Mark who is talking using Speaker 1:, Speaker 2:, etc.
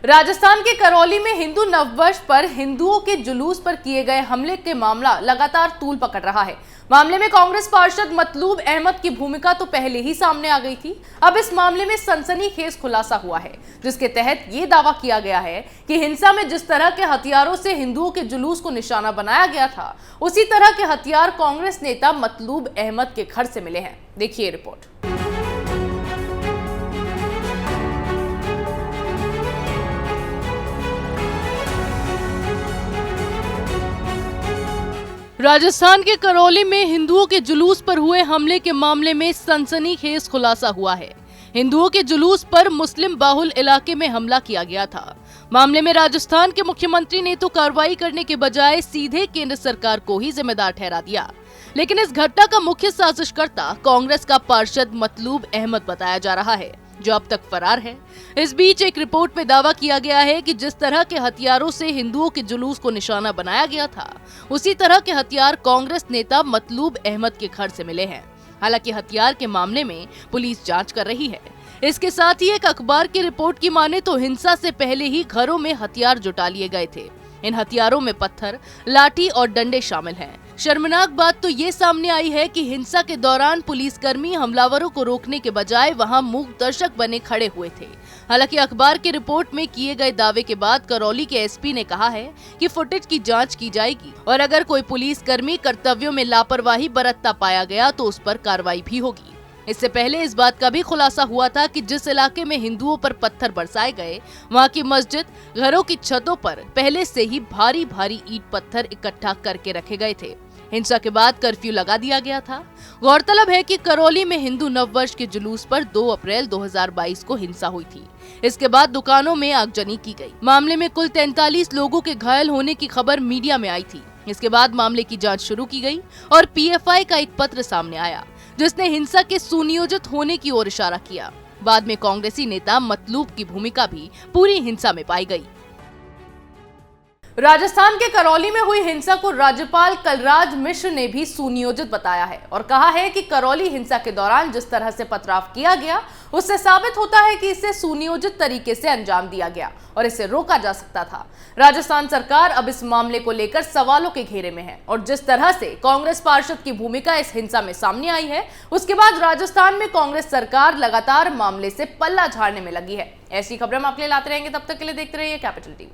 Speaker 1: राजस्थान के करौली में हिंदू नववर्ष पर हिंदुओं के जुलूस पर किए गए हमले के मामला लगातार तूल पकड़ रहा है। मामले में कांग्रेस पार्षद मतलूब अहमद की भूमिका तो पहले ही सामने आ गई थी। अब इस मामले में सनसनीखेज खुलासा हुआ है, जिसके तहत ये दावा किया गया है कि हिंसा में जिस तरह के हथियारों से हिंदुओं के जुलूस को निशाना बनाया गया था, उसी तरह के हथियार कांग्रेस नेता मतलूब अहमद के घर से मिले हैं। देखिए रिपोर्ट। राजस्थान के करौली में हिंदुओं के जुलूस पर हुए हमले के मामले में सनसनीखेज खुलासा हुआ है। हिंदुओं के जुलूस पर मुस्लिम बाहुल इलाके में हमला किया गया था। मामले में राजस्थान के मुख्यमंत्री ने तो कार्रवाई करने के बजाय सीधे केंद्र सरकार को ही जिम्मेदार ठहरा दिया, लेकिन इस घटना का मुख्य साजिशकर्ता कांग्रेस का पार्षद मतलूब अहमद बताया जा रहा है, जो अब तक फरार है। इस बीच एक रिपोर्ट में दावा किया गया है कि जिस तरह के हथियारों से हिंदुओं के जुलूस को निशाना बनाया गया था, उसी तरह के हथियार कांग्रेस नेता मतलूब अहमद के घर से मिले हैं। हालांकि हथियार के मामले में पुलिस जांच कर रही है। इसके साथ ही एक अखबार की रिपोर्ट की माने तो हिंसा से पहले ही घरों में हथियार जुटा लिए गए थे। इन हथियारों में पत्थर, लाठी और डंडे शामिल हैं। शर्मनाक बात तो ये सामने आई है कि हिंसा के दौरान पुलिसकर्मी हमलावरों को रोकने के बजाय वहां मूक दर्शक बने खड़े हुए थे। हालांकि अखबार की रिपोर्ट में किए गए दावे के बाद करौली के एसपी ने कहा है कि फुटेज की जांच की जाएगी और अगर कोई पुलिसकर्मी कर्तव्यों में लापरवाही बरतता पाया गया तो उस पर कार्रवाई भी होगी। इससे पहले इस बात का भी खुलासा हुआ था कि जिस इलाके में हिंदुओं पर पत्थर बरसाए गए, वहां की मस्जिद, घरों की छतों पर पहले से ही भारी भारी ईंट पत्थर इकट्ठा करके रखे गए थे। हिंसा के बाद कर्फ्यू लगा दिया गया था। गौरतलब है कि करौली में हिंदू नववर्ष के जुलूस पर 2 अप्रैल 2022 को हिंसा हुई थी। इसके बाद दुकानों में आगजनी की गई। मामले में कुल 43 लोगों के घायल होने की खबर मीडिया में आई थी। इसके बाद मामले की जांच शुरू की गई और पीएफआई का एक पत्र सामने आया, जिसने हिंसा के सुनियोजित होने की ओर इशारा किया। बाद में कांग्रेसी नेता मतलूब की भूमिका भी पूरी हिंसा में पाई गई। राजस्थान के करौली में हुई हिंसा को राज्यपाल कलराज मिश्र ने भी सुनियोजित बताया है और कहा है कि करौली हिंसा के दौरान जिस तरह से पथराव किया गया, उससे साबित होता है कि इसे सुनियोजित तरीके से अंजाम दिया गया और इसे रोका जा सकता था। राजस्थान सरकार अब इस मामले को लेकर सवालों के घेरे में है और जिस तरह से कांग्रेस पार्षद की भूमिका इस हिंसा में सामने आई है, उसके बाद राजस्थान में कांग्रेस सरकार लगातार मामले से पल्ला झाड़ने में लगी है। ऐसी खबरें हम आपके लिए लाते रहेंगे। तब तक के लिए देखते रहिए कैपिटल टीवी।